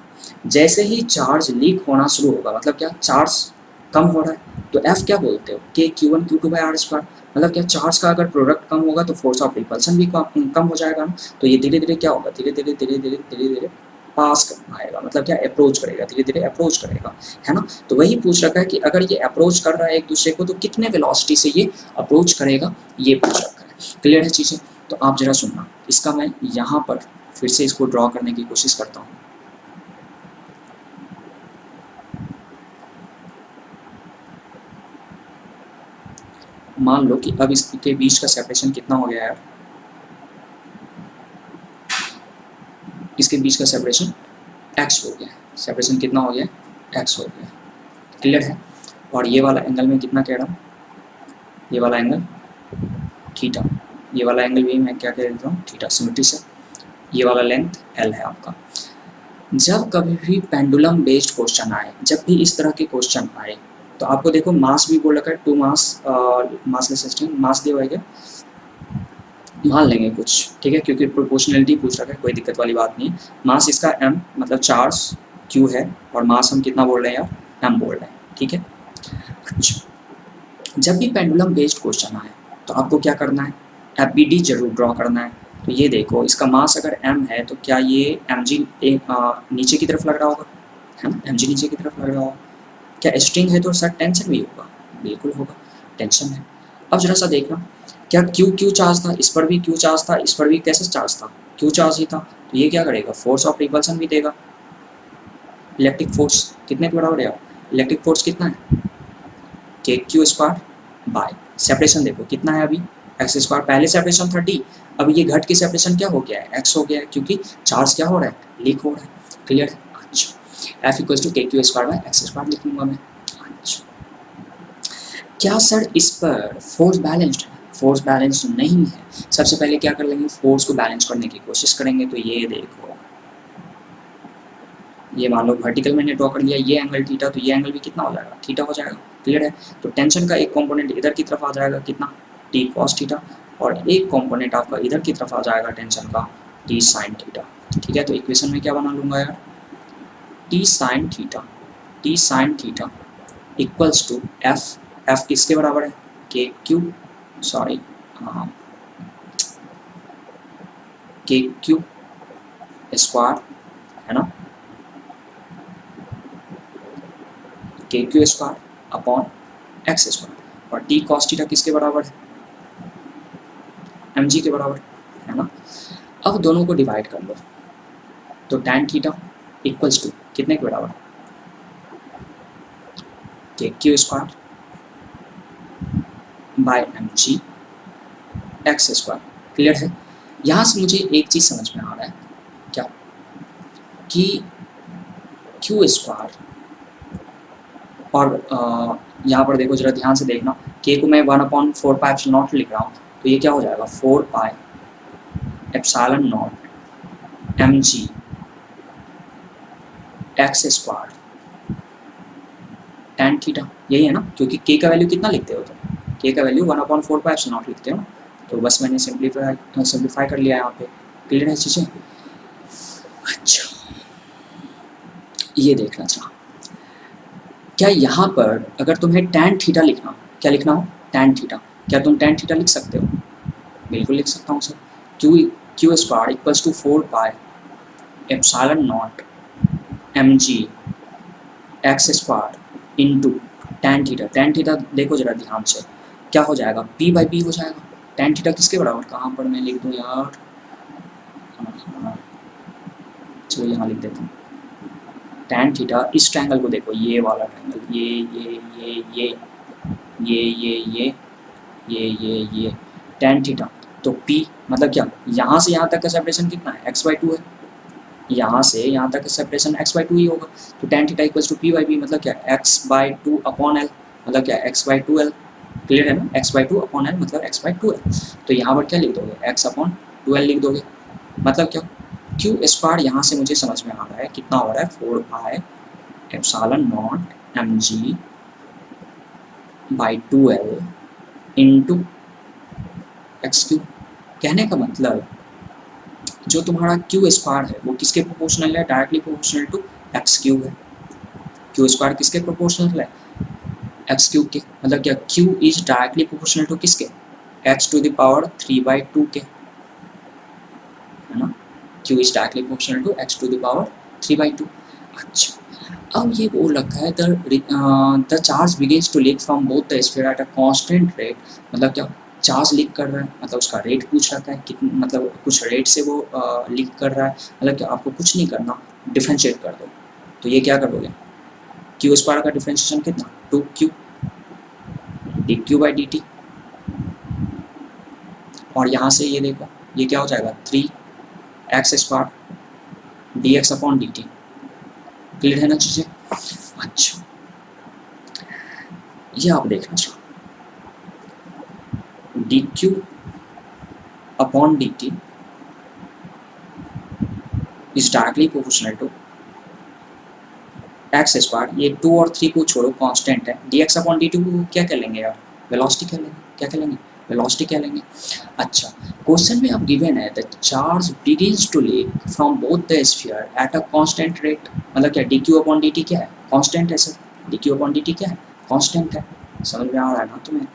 जैसे ही चार्ज लीक होना शुरू होगा, मतलब क्या, चार्ज कम हो रहा है, तो एफ क्या बोलते हो, के Q1 Q2 by are square, मतलब क्या, चार्ज का अगर प्रोडक्ट कम होगा तो फोर्स ऑफ रिपल्सन भी कम हो जाएगा ना, तो ये धीरे धीरे क्या होगा, धीरे धीरे धीरे धीरे धीरे धीरे पास आएगा, मतलब क्या, अप्रोच करेगा, धीरे धीरे अप्रोच करेगा, है ना। तो वही पूछ रखा है कि अगर ये अप्रोच कर रहा है एक दूसरे को तो कितने वेलोसिटी से ये अप्रोच करेगा, ये पूछ रखा है, क्लियर है चीज़ें। तो आप जरा सुनना, इसका मैं यहाँ पर फिर से इसको ड्रॉ करने की कोशिश करता हूँ। मान लो कि अब इसके बीच का सेपरेशन कितना हो गया यार, इसके बीच का सेपरेशन x हो गया, सेपरेशन कितना हो गया, x हो गया, क्लियर है। और ये वाला एंगल में कितना कह रहा हूँ, ये वाला एंगल थीटा, ये वाला एंगल भी मैं क्या कह देता हूँ थीटा, सिमेट्री से। ये वाला लेंथ एल है आपका। जब कभी भी पेंडुलम बेस्ड क्वेश्चन आए, जब भी इस तरह के क्वेश्चन आए, तो आपको देखो मास भी बोल रखा है, टू मास मासलेस सिस्टम, मास दिया हुआ है, मान लेंगे कुछ, ठीक है, क्योंकि प्रोपोर्शनलिटी पूछ रखा है, कोई दिक्कत वाली बात नहीं है। मास इसका m मतलब चार्ज q है, और मास हम कितना बोल रहे हैं यार, m बोल रहे हैं, ठीक है। अच्छा, जब भी पेंडुलम बेस्ड क्वेश्चन आए तो आपको क्या करना है, एफ जरूर ड्रॉ करना है। तो ये देखो, इसका मास अगर m है तो क्या ये mg नीचे की तरफ लग रहा होगा, है ना, mg नीचे की तरफ लग रहा होगा। क्या स्ट्रिंग है तो सर टेंशन भी होगा, बिल्कुल होगा, टेंशन है। अब जरा सा देखना, क्या क्यू चार्ज था, इस पर भी क्यू चार्ज था, इस पर भी कैसे चार्ज था, क्यू चार्ज ही था, तो ये क्या करेगा, फोर्स ऑफ रिपल्सन भी देगा। इलेक्ट्रिक फोर्स कितने के बराबर है, इलेक्ट्रिक फोर्स कितना है, k q square bye, separation देखो कितना है अभी, एक्स स्क्वायर, पहले सेपरेशन 30, अब ये घट के सेपरेशन क्या हो गया है, एक्स हो गया है, क्योंकि चार्ज क्या हो रहा है, लीक हो रहा है, क्लियर है। अच्छा, एफ इक्वल्स टू के q square bye x square लिख लूँगा मैं। अच्छा, क्या सर इस पर फोर्स बैलेंस्ड है, फोर्स बैलेंस नहीं है। सबसे पहले क्या कर लेंगे, फोर्स को बैलेंस करने की कोशिश करेंगे। तो ये देखो, ये मान लो वर्टिकल मैंने ड्रॉ कर लिया, ये एंगल थीटा, तो ये एंगल भी कितना हो जाएगा, थीटा हो जाएगा, क्लियर है। तो टेंशन का एक कंपोनेंट इधर की तरफ आ जाएगा, कितना, टी कॉस थीटा, और एक कंपोनेंट आपका इधर की तरफ आ जाएगा टेंशन का, टी साइन थीटा, ठीक है। तो इक्वेशन में क्या बना लूँगा यार, t sine theta, t sine theta equals to f, f किसके बराबर है, k q, sorry k q square, है ना, k q square upon x square, और टी कॉस थीटा किसके बराबर है, एम जी के बराबर, है ना। अब दोनों को डिवाइड कर लो, तो टैन थीटा इक्वल्स टू कितने के बराबर, k q square by m g x square, clear है। यहाँ से मुझे एक चीज़ समझ में आ रहा है, क्या, कि क्यू स्क्वायर, और यहाँ पर देखो जरा ध्यान से देखना, के को मैं 1/4π लिख रहा हूँ, तो ये क्या हो जाएगा, 4πε0 m g x square tan theta, यही है ना, क्योंकि के का वैल्यू कितना लिखते हो, तो के का वैल्यू 1/4πε0 लिखते हो, तो बस मैंने सिंप्लीफाई कर लिया यहाँ पे, क्लियर है चीज़ें। अच्छा, ये देखना चाह, क्या यहाँ पर अगर तुम्हें टैन थीटा लिखना, क्या लिखना हो, टैन थीटा, क्या तुम टैन थीटा लिख सकते हो, बिल्कुल लिख सकता हूँ sir, q q square equals to 4πε0 m g x square into tan theta, tan theta देखो जरा ध्यान से, क्या हो जाएगा, पी बाई पी हो जाएगा। टैन थीटा किसके बराबर, कहाँ पर मैं लिख दूँ यार, चलो यहाँ लिख देता हूँ, टैन थीटा, इस ट्रायंगल को देखो, ये वाला ट्रायंगल, ये टैन थीटा, तो पी मतलब क्या, यहाँ से यहाँ तक का सेपरेशन कितना है, x/2 है, यहाँ से यहाँ तक का सेपरेशन x/2 ही होगा। तो tan theta equals to p/b मतलब क्या, x/2 अपॉन l, मतलब क्या, x/2l, क्लियर है ना, x/2 अपॉन l मतलब x/2l। तो यहाँ पर क्या लिख दोगे, x/2l लिख दोगे, मतलब क्या, क्यू स्क्वायर यहाँ से मुझे समझ में आ रहा है कितना हो रहा है, 4πε0 mg by 2l into x Q. कहने का मतलब, जो तुम्हारा क्यू स्क्वायर है वो किसके प्रोपोर्शनल है, directly proportional to x cube है। क्यू स्क्वायर किसके प्रोपोर्शनल है, एक्स क्यूब के, मतलब क्या, q is directly proportional to किसके, x⁴ के, है ना, q is directly proportional to x⁴। अच्छा, अब ये बोल रखा है the charge begins to leak from both the sphere at a constant rate, मतलब क्या, चार्ज लीक कर रहा है, मतलब उसका रेट पूछ रखा है कितना, मतलब कुछ रेट से वो लीक कर रहा है, मतलब क्या, आपको कुछ नहीं करना, डिफ्रेंशिएट कर दो। तो ये क्या करोगे, क्यू स्क्वायर का डिफ्रेंशिएशन कितना, 2q dq बाई dt, और यहाँ से ये देखो, ये क्या हो जाएगा, 3x² dx upon dt, clear है ना चीज़ें। अच्छा, ये आप देखना चाहो, d q upon d t is directly proportional to x square, ये 2 और 3 को छोड़ो कांस्टेंट है, d x upon d t को क्या कह लेंगे यार, वेलोसिटी कह लेंगे, क्या कह लेंगे, वेलोसिटी कह लेंगे। अच्छा, क्वेश्चन में अब गिवन है the charge begins to leak from both the sphere at a constant rate, मतलब क्या d q upon d t क्या है, कांस्टेंट है sir, d q upon d t क्या है, कांस्टेंट है, समझ में आ रहा है ना तुम्हें।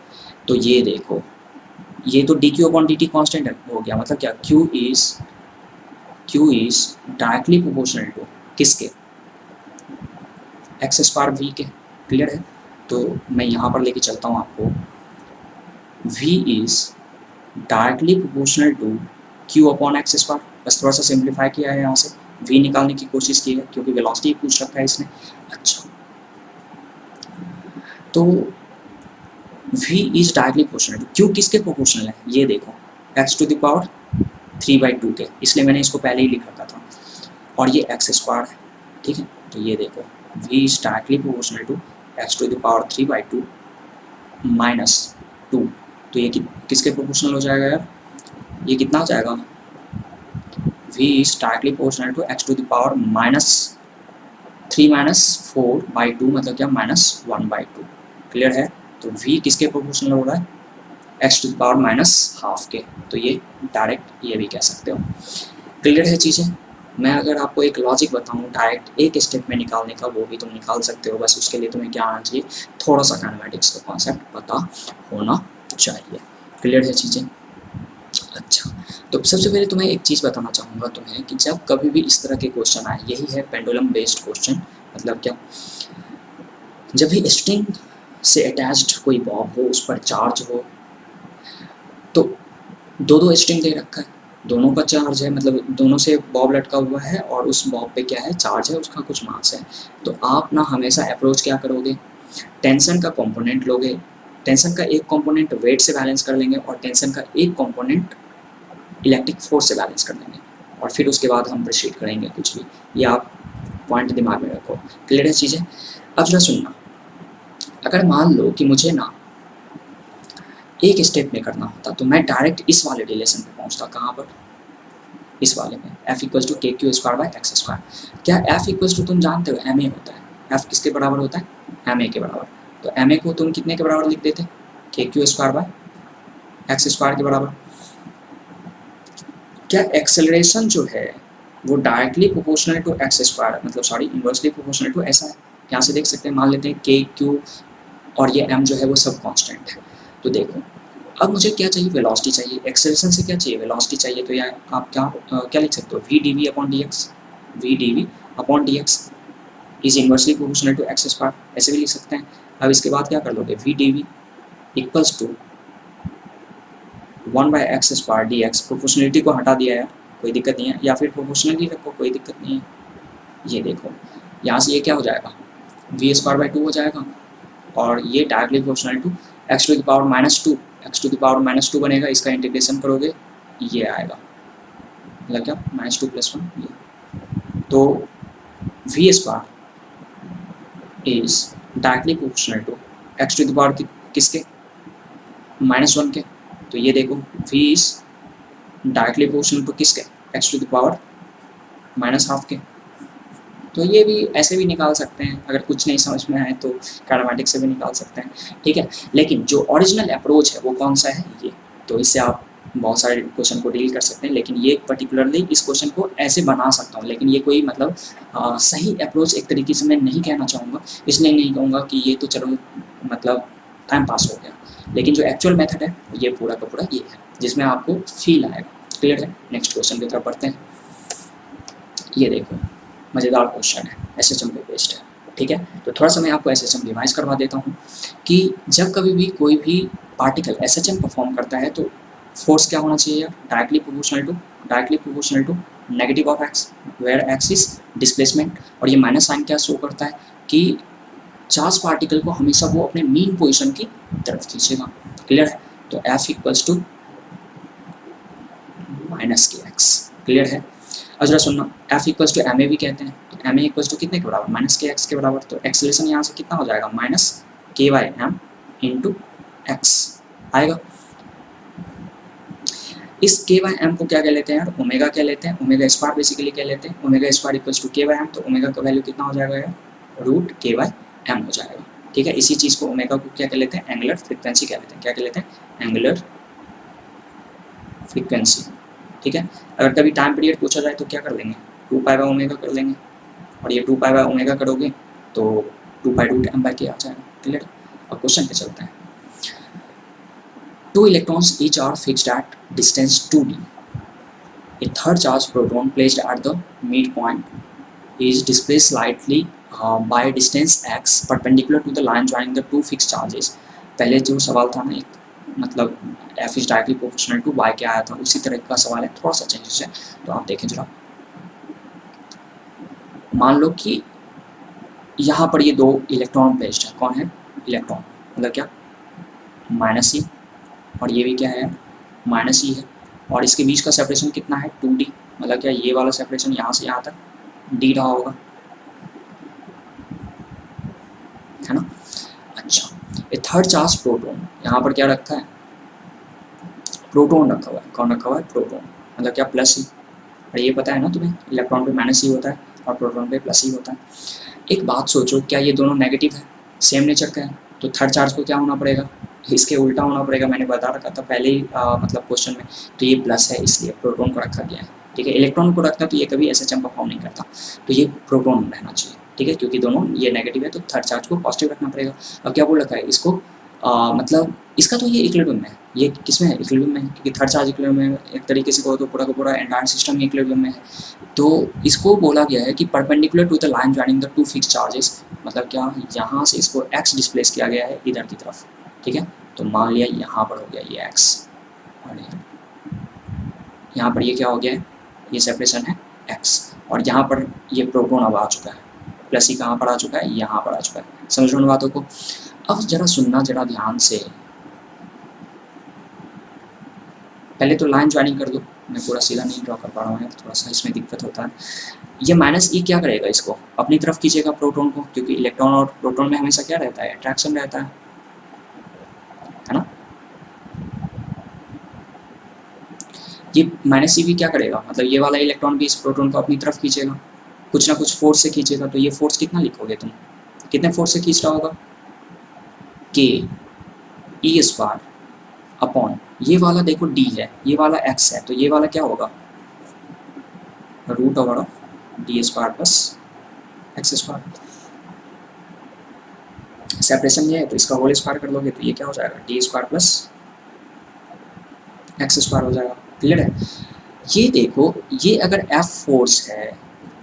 तो ये देखो, ये तो d q upon d t constant हो गया, मतलब क्या q is directly proportional to किसके, एक्स स्क्वायर वी के, क्लियर है। तो मैं यहाँ पर लेके चलता हूँ आपको, v is directly proportional to q upon x square, बस थोड़ा सा सिंप्लीफाई किया है यहाँ से, v निकालने की कोशिश की है क्योंकि वेलोसिटी पूछ रखा है इसने। अच्छा, तो v is directly proportional to q किसके प्रोपोर्शनल है, ये देखो x टू द पावर 3/2 के, इसलिए मैंने इसको पहले ही लिख रखा था, और ये एक्स स्क्वायर है, ठीक है। तो ये देखो v is directly proportional to x to the power 3/2 minus 2, तो ये किसके प्रोपोर्शनल हो जाएगा यार, ये कितना हो जाएगा, v is directly proportional to x to the power -3 - 4/2, मतलब क्या -1/2, क्लियर है। तो v किसके प्रोपोर्शनल हो रहा है, x टू द पावर -12 के, तो ये डायरेक्ट ये भी कह सकते हो, क्लियर है चीज़ें। मैं अगर आपको एक लॉजिक बताऊं डायरेक्ट एक स्टेप में निकालने का, वो भी तुम निकाल सकते हो, बस उसके लिए तुम्हें क्या आना चाहिए, थोड़ा सा काइनेमेटिक्स का कॉन्सेप्ट पता होना चाहिए, क्लियर है चीज़ें। अच्छा, तो सबसे पहले तुम्हें एक चीज़ बताना चाहूँगा तुम्हें कि जब कभी भी इस तरह के क्वेश्चन आए, यही है पेंडुलम बेस्ड क्वेश्चन, मतलब क्या, जब भी स्ट्रिंग से अटैच्ड कोई बॉब हो, उस पर चार्ज हो, तो दो स्ट्रिंग दे रखा है, दोनों का चार्ज है, मतलब दोनों से बॉब लटका हुआ है और उस बॉब पे क्या है, चार्ज है, उसका कुछ मास है। तो आप ना हमेशा अप्रोच क्या करोगे, टेंशन का कंपोनेंट लोगे, टेंशन का एक कंपोनेंट वेट से बैलेंस कर लेंगे और टेंशन का एक कंपोनेंट इलेक्ट्रिक फोर्स से बैलेंस कर लेंगे, और फिर उसके बाद हम प्रोसीड करेंगे कुछ भी, ये आप पॉइंट दिमाग में रखो, क्लियर है चीज़ें। अब जरा सुनना, अगर मान लो कि मुझे ना एक स्टेप में करना होता तो मैं डायरेक्ट इस वाले रिलेशन पे पहुंचता, कहाँ पर, इस वाले में, f इक्वल्स टू के q square by x square. क्या f इक्वल्स टू तुम जानते हो एम ए होता है, f किसके बराबर होता है, एम ए के बराबर, तो एम ए को तुम कितने के बराबर लिख देते, k q square by x square के बराबर। क्या एक्सेलरेशन जो है वो directly proportional to x square, मतलब सॉरी इन्वर्सली प्रोपोर्शनल टू, ऐसा है, यहाँ से देख सकते हैं, मान लेते हैं के क्यू और ये m जो है वो सब कांस्टेंट है। तो देखो अब मुझे क्या चाहिए, वेलोसिटी चाहिए, एक्सेलरेशन से क्या चाहिए, वेलोसिटी चाहिए, तो यार आप क्या लिख सकते हो, v d v upon d x, v d v upon d x is inversely proportional to x square, ऐसे भी लिख सकते हैं। अब इसके बाद क्या कर लोगे, v d v equals to 1/x square d x, proportionality को हटा दिया है, कोई दिक्कत नहीं है, या फिर प्रोपोर्शनल ही रखो, कोई दिक्कत नहीं है। ये देखो यहाँ से ये क्या हो जाएगा, v स्क्वायर बाई 2 हो जाएगा, और ये directly proportional to x to the power -2, x to the power -2 बनेगा, इसका इंटीग्रेशन करोगे ये आएगा, मतलब क्या -2 + 1 ये, तो v square is directly proportional to x to the power किसके, -1 के, तो ये देखो v is directly proportional to किसके, x टू द पावर -12 के। तो ये भी ऐसे भी निकाल सकते हैं, अगर कुछ नहीं समझ में आए तो काइनेमेटिक्स से भी निकाल सकते हैं, ठीक है। लेकिन जो ओरिजिनल अप्रोच है वो कौन सा है, ये, तो इससे आप बहुत सारे क्वेश्चन को डील कर सकते हैं, लेकिन ये पर्टिकुलरली इस क्वेश्चन को ऐसे बना सकता हूँ, लेकिन ये कोई मतलब सही अप्रोच एक तरीके से मैं नहीं कहना चाहूँगा, इसलिए नहीं कहूँगा कि ये तो चलो मतलब टाइम पास हो गया, लेकिन जो एक्चुअल मेथड है ये पूरा का पूरा ये है, जिसमें आपको फील आएगा, क्लियर है। नेक्स्ट क्वेश्चन की तरफ बढ़ते हैं, ये देखो मज़ेदार क्वेश्चन है, एसएचएम पे बेस्ड है, ठीक है। तो थोड़ा सा मैं आपको एसएचएम रिवाइज करवा देता हूँ कि जब कभी भी कोई भी पार्टिकल एसएचएम परफॉर्म करता है तो फोर्स क्या होना चाहिए, directly proportional to negative of x, where x is displacement, और ये माइनस साइन क्या शो करता है कि चार्ज पार्टिकल को हमेशा वो अपने मीन पोजिशन की तरफ खींचेगा, क्लियर है। तो f equals to -kx, clear है। अब जरा सुनना, f equals to m a भी कहते हैं, तो एम ए इक्वल्स टू कितने के बराबर, -kx के बराबर, तो एक्सेलरेशन यहाँ से कितना हो जाएगा, -k/m इंटू एक्स आएगा। इस के बाई एम को क्या कह लेते हैं यार, ओमेगा कह लेते हैं, ओमेगा स्क्वायर बेसिकली कह लेते हैं, ओमेगा स्क्वायर इक्वल्स टू के बाई एम, तो ओमेगा का वैल्यू कितना हो जाएगा यार, रूट के बाई एम हो जाएगा। ठीक है, इसी चीज़ को ओमेगा को क्या कह लेते हैं, एंगुलर फ्रीक्वेंसी कह लेते हैं, क्या कह लेते हैं, एंगुलर फ्रीक्वेंसी। ठीक है, अगर कभी टाइम पीरियड पूछा जाए तो क्या कर लेंगे, 2 पाई बाई ओमेगा कर लेंगे, और ये 2 पाई बाई ओमेगा करोगे तो 2 पाई रूट एम बाई के आ जाएगा। क्लियर। अब क्वेश्चन पे चलते हैं। 2 electrons each are fixed at distance 2d. A third charge proton placed at the midpoint is displaced slightly by distance x perpendicular to the line joining the two fixed charges. पहले जो सवाल था ना, एक मतलब f is directly proportional to y के आया था, उसी तरह का सवाल है, थोड़ा सा चेंजेस है, तो आप देखें जरा। मान लो कि यहाँ पर ये 2 इलेक्ट्रॉन प्लेस्ड है, कौन है, इलेक्ट्रॉन, मतलब क्या, माइनस ई, और ये भी क्या है, माइनस ई है, और इसके बीच का सेपरेशन कितना है, 2d, मतलब क्या ये वाला सेपरेशन यहाँ से यहाँ तक d रहा होगा, है ना। अच्छा, ए थर्ड चार्ज प्रोटोन, यहाँ पर क्या रखा है, प्रोटोन रखा हुआ है, कौन रखा हुआ है, प्रोटोन, मतलब क्या प्लस ई, और ये पता है ना तुम्हें, इलेक्ट्रॉन पे माइनस ई होता है और प्रोटोन पे प्लस ई होता है। एक बात सोचो, क्या ये दोनों नेगेटिव है, सेम नेचर का है, तो थर्ड चार्ज को क्या होना पड़ेगा, इसके उल्टा होना पड़ेगा, मैंने बता रखा था पहले ही मतलब क्वेश्चन में, तो ये प्लस है इसलिए प्रोटोन को रखा गया है। ठीक है, इलेक्ट्रॉन को रखता तो ये कभी एसएचएम परफॉर्म नहीं करता, तो ये प्रोटोन रहना चाहिए। ठीक है, क्योंकि दोनों ये नेगेटिव है तो थर्ड चार्ज को पॉजिटिव रखना पड़ेगा। अब क्या बोल रखा है इसको, मतलब इसका तो ये इक्विलिब्रियम में है, ये किस में है, इक्विलिब्रियम में है, क्योंकि थर्ड चार्ज इक्विलिब्रियम में, एक तरीके से कहो तो पूरा का पूरा एंटायर सिस्टम इक्विलिब्रियम में है। तो इसको बोला गया है कि perpendicular to the line joining the two fixed charges, मतलब क्या, यहाँ से इसको x डिस्प्लेस किया गया है इधर की तरफ। ठीक है, तो मान लिया यहाँ पर हो गया ये x, और यहाँ पर ये क्या हो गया है, ये सेपरेशन है x, और यहाँ पर ये प्रोटोन अब आ चुका है, प्लस ही कहाँ पर आ चुका है, यहाँ पर आ चुका है। समझ लो उन बातों को। अब जरा सुनना जरा ध्यान से, पहले तो लाइन ज्वाइनिंग कर दो, मैं पूरा सीधा नहीं ड्रॉ कर पा रहा हूँ, थोड़ा सा इसमें दिक्कत होता है। ये माइनस ई क्या करेगा, इसको अपनी तरफ खींचेगा प्रोटोन को, क्योंकि इलेक्ट्रॉन और प्रोटोन में हमेशा क्या रहता है, अट्रैक्शन रहता है ना। ये माइनस ई भी क्या करेगा, मतलब ये वाला इलेक्ट्रॉन भी इस प्रोटोन को अपनी तरफ खींचेगा, कुछ ना कुछ फोर्स से खींचेगा। तो ये फोर्स कितना लिखोगे तुम, कितने फोर्स से खींच रहा होगा, के ई स्क्वायर अपॉन, ये वाला देखो डी है, ये वाला एक्स है, तो ये वाला क्या होगा, root over of d square plus x square. Separation ये है तो इसका होल स्क्वायर कर लोगे तो ये क्या हो जाएगा, D square plus x square हो जाएगा। क्लियर है। ये देखो, ये अगर एफ फोर्स है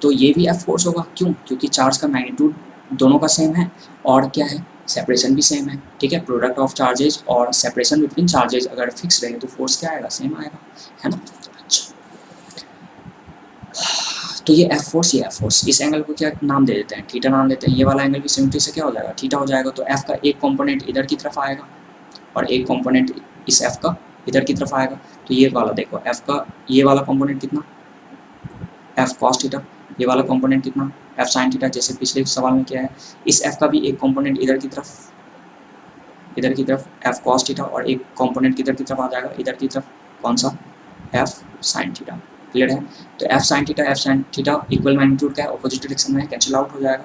तो ये भी एफ फोर्स होगा, क्यों, क्योंकि चार्ज का मैग्नीट्यूड दोनों का सेम है, और क्या है, सेपरेशन भी सेम है। ठीक है, प्रोडक्ट ऑफ चार्जेज और सेपरेशन बिटवीन चार्जेज अगर फिक्स रहे तो फोर्स क्या आएगा, सेम आएगा, है ना। अच्छा, तो ये एफ फोर्स, ये एफ फोर्स, इस एंगल को क्या नाम दे देते हैं, थीटा नाम देते हैं। ये वाला एंगल भी सिमेट्री से क्या हो जाएगा, थीटा हो जाएगा। तो एफ का एक कंपोनेंट इधर की तरफ आएगा और एक कंपोनेंट इस एफ का इधर की तरफ आएगा। तो ये वाला देखो, एफ का ये वाला कंपोनेंट कितना, एफ कॉस थीटा, ये वाला कंपोनेंट कितना, एफ साइन थीटा, जैसे पिछले सवाल में किया है। इस एफ का भी एक कंपोनेंट इधर की तरफ एफ कॉस थीटा, और एक कंपोनेंट किधर की तरफ आ जाएगा, इधर की तरफ, कौन सा, एफ साइन थीटा। क्लियर है। तो F sine theta equal magnitude का है, अपोजिट डायरेक्शन में है, कैंसिल आउट हो जाएगा।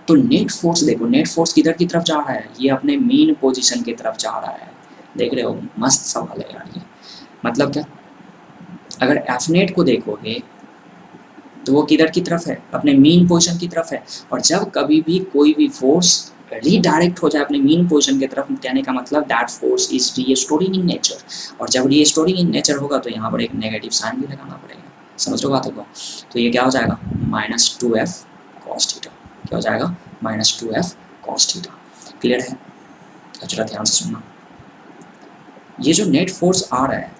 तो नेट फोर्स देखो, नेट फोर्स किधर की तरफ जा रहा है, ये अपने मीन पोजीशन की तरफ जा रहा है। देख रहे हो, मस्त सवाल है यार ये। मतलब क्या, अगर एफ नेट को देखोगे तो वो किधर की तरफ है, अपने मीन पोजीशन की तरफ है। और जब कभी भी कोई भी फोर्स रीडायरेक्ट हो जाए अपने मीन पोजीशन की तरफ, कहने का मतलब that force is restoring in nature. और जब रीस्टोरिंग इन नेचर होगा तो यहाँ पर एक नेगेटिव साइन भी लगाना पड़ेगा। समझ लो बातों को। तो ये क्या हो जाएगा, -2f cos थीटा, क्या हो जाएगा, -2f cos थीटा। क्लियर है। तो जरा ध्यान से सुनना, ये जो नेट फोर्स आ रहा है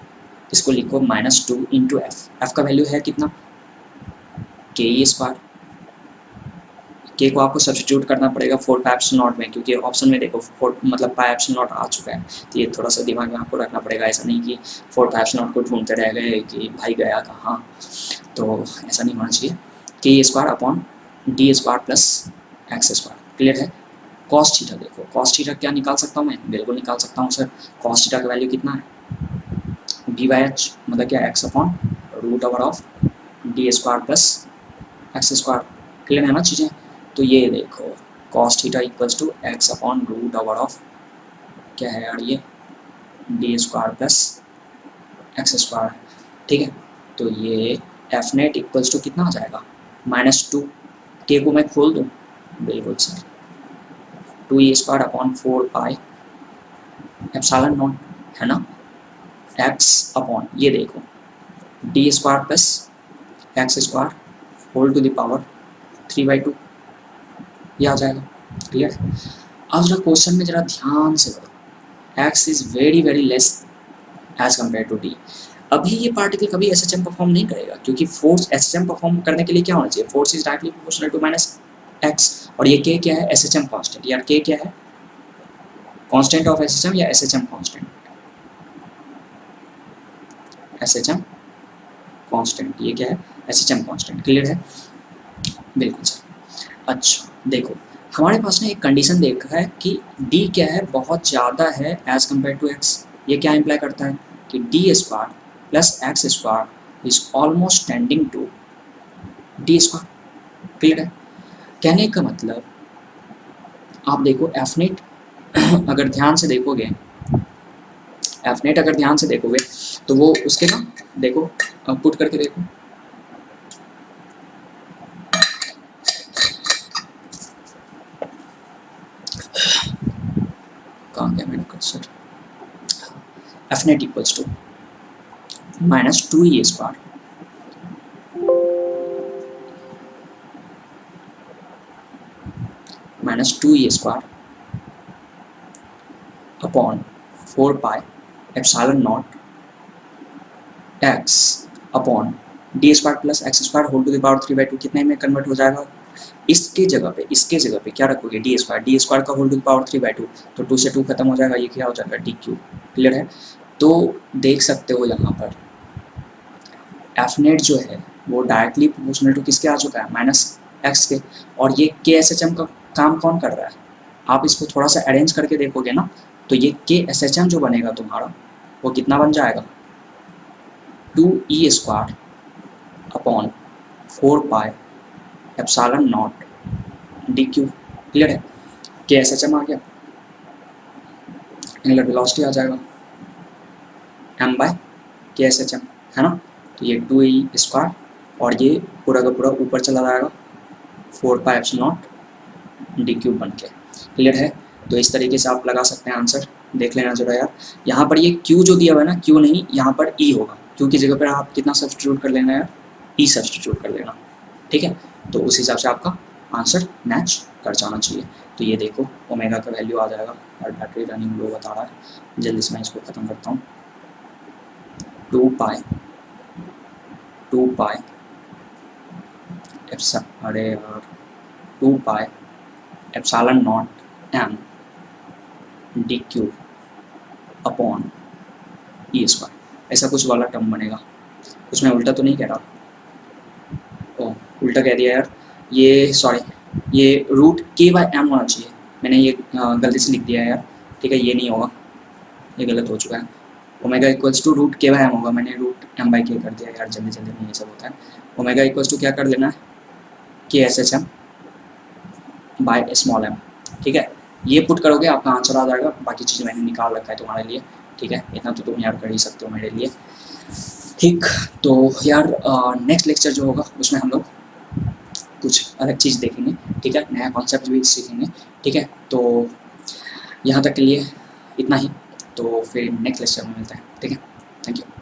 इसको लिखो -2 इंटू एफ। एफ का वैल्यू है कितना, के ई स्क्वायर। के को आपको सब्स्टिट्यूट करना पड़ेगा 4πε0 में, क्योंकि ऑप्शन में देखो 4 मतलब πε0 आ चुका है। तो ये थोड़ा सा दिमाग में आपको रखना पड़ेगा, ऐसा नहीं कि 4πε0 को ढूंढते रह गए कि भाई गया कहाँ, तो ऐसा नहीं होना चाहिए। K square upon d square plus x square. Clear है। कॉस थीटा देखो, कॉस थीटा क्या निकाल सकता हूँ मैं, बिल्कुल निकाल सकता हूँ सर। कॉस थीटा का वैल्यू कितना है, डी बाई एच मतलब क्या, x upon root over of d square plus x square. Clear है ना चीज़ें? तो ये देखो cos theta equals to x upon root over of क्या है यार ये D square plus x square. ठीक है, तो ये एफ नेट इक्वल्स टू कितना आ जाएगा, -2। के को मैं खोल दूँ, बिल्कुल sir, 2e square upon 4 pi epsilon nought, है ना, एक्स अपॉन ये देखो d square plus x square whole to the power 3/2, ये आ जाएगा। क्लियर? अब जरा क्वेश्चन में जरा ध्यान से पढ़ो, x is very very less as compare to d. अभी ये पार्टिकल कभी एसएचएम परफॉर्म नहीं करेगा, क्योंकि फोर्स एसएचएम परफॉर्म करने के लिए क्या होना चाहिए, force is directly proportional to minus x. और ये के क्या है, एसएचएम कांस्टेंट। यार के क्या है, कांस्टेंट ऑफ एसएचएम या एसएचएम कांस्टेंट, एसएचएम कांस्टेंट, ये क्या है, एसएचएम कांस्टेंट। क्लियर है? बिल्कुल सर। अच्छा देखो, हमारे पास ना एक कंडीशन देखा है कि डी क्या है, बहुत ज़्यादा है एज कम्पेयर टू एक्स। ये क्या इम्प्लाई करता है कि d square plus x square is almost tending to d square. Clear है? कहने का मतलब आप देखो एफ नेट अगर ध्यान से देखोगे, एफ नेट अगर ध्यान से देखोगे तो वो उसके ना देखो पुट करके देखो, कहाँ गया मेरा cursor, f net equals to -2e square -2e square upon 4 pi epsilon nought x upon d square plus x square whole to the power 3/2 कितने में कन्वर्ट हो जाएगा। इसके जगह पे क्या रखोगे, डी स्क्वायर का होल टू द पावर 3/2, तो 2 से 2 खत्म हो जाएगा, ये क्या हो जाएगा, डी क्यूब। क्लियर है? तो देख सकते हो यहाँ पर एफ नेट जो है वो डायरेक्टली प्रोपोर्शनल टू किसके आ चुका है, -x के। और ये के एस एच एम का काम कौन कर रहा है, आप इसको थोड़ा सा अरेंज करके देखोगे ना, तो ये के एस एच एम जो बनेगा तुम्हारा वो कितना बन जाएगा, 2e square upon 4 pi epsilon not D Q. Clear है? के एस एच एम आ गया, एंगुलर वेलोसिटी आ जाएगा m बाय के एस एच एम, है ना। तो ये 2e स्क्वायर और ये पूरा का पूरा ऊपर चला जाएगा 4 pi epsilon not D cube बन के। क्लियर है? तो इस तरीके से आप लगा सकते हैं आंसर, देख लेना जरा यार। यहाँ पर ये q जो दिया हुआ है ना, q नहीं, यहाँ पर e होगा, q की जगह पर आप कितना सब्स्टिट्यूट कर लेना यार, e सब्स्टिट्यूट कर लेना। ठीक है, तो उस हिसाब से आपका आंसर मैच कर जाना चाहिए। तो ये देखो ओमेगा का वैल्यू आ जाएगा, और बैटरी रनिंग लो बता रहा है, जल्दी से मैं इसको ख़त्म करता हूँ। 2 पाई अरे यार 2 पाई epsilon not m D cube upon E square, ऐसा कुछ वाला टर्म बनेगा। कुछ मैं उल्टा तो नहीं कह रहा, ओ उल्टा कह दिया यार, ये सॉरी, ये रूट के बाय एम होना चाहिए, मैंने ये गलती से लिख दिया है यार। ठीक है, ये नहीं होगा, ये गलत हो चुका है। ओमेगा इक्वल्स टू रूट के बाय एम होगा, मैंने रूट एम बाई के कर दिया यार, जल्दी जल्दी में ये सब होता है। ओमेगा इक्वल्स टू क्या कर लेना है, k S H M by small m. ठीक है, ये पुट करोगे आपका आंसर आ जाएगा, बाकी चीज़ें मैंने निकाल रखा है तुम्हारे लिए। ठीक है, इतना तो तुम यार कर ही सकते हो मेरे लिए। ठीक, तो यार नेक्स्ट लेक्चर जो होगा उसमें हम लोग कुछ अलग चीज़ देखेंगे। ठीक है, नया कॉन्सेप्ट भी सीखेंगे। ठीक है, तो यहाँ तक के लिए इतना ही, तो फिर नेक्स्ट लेक्चर में मिलते हैं। ठीक है, थैंक यू।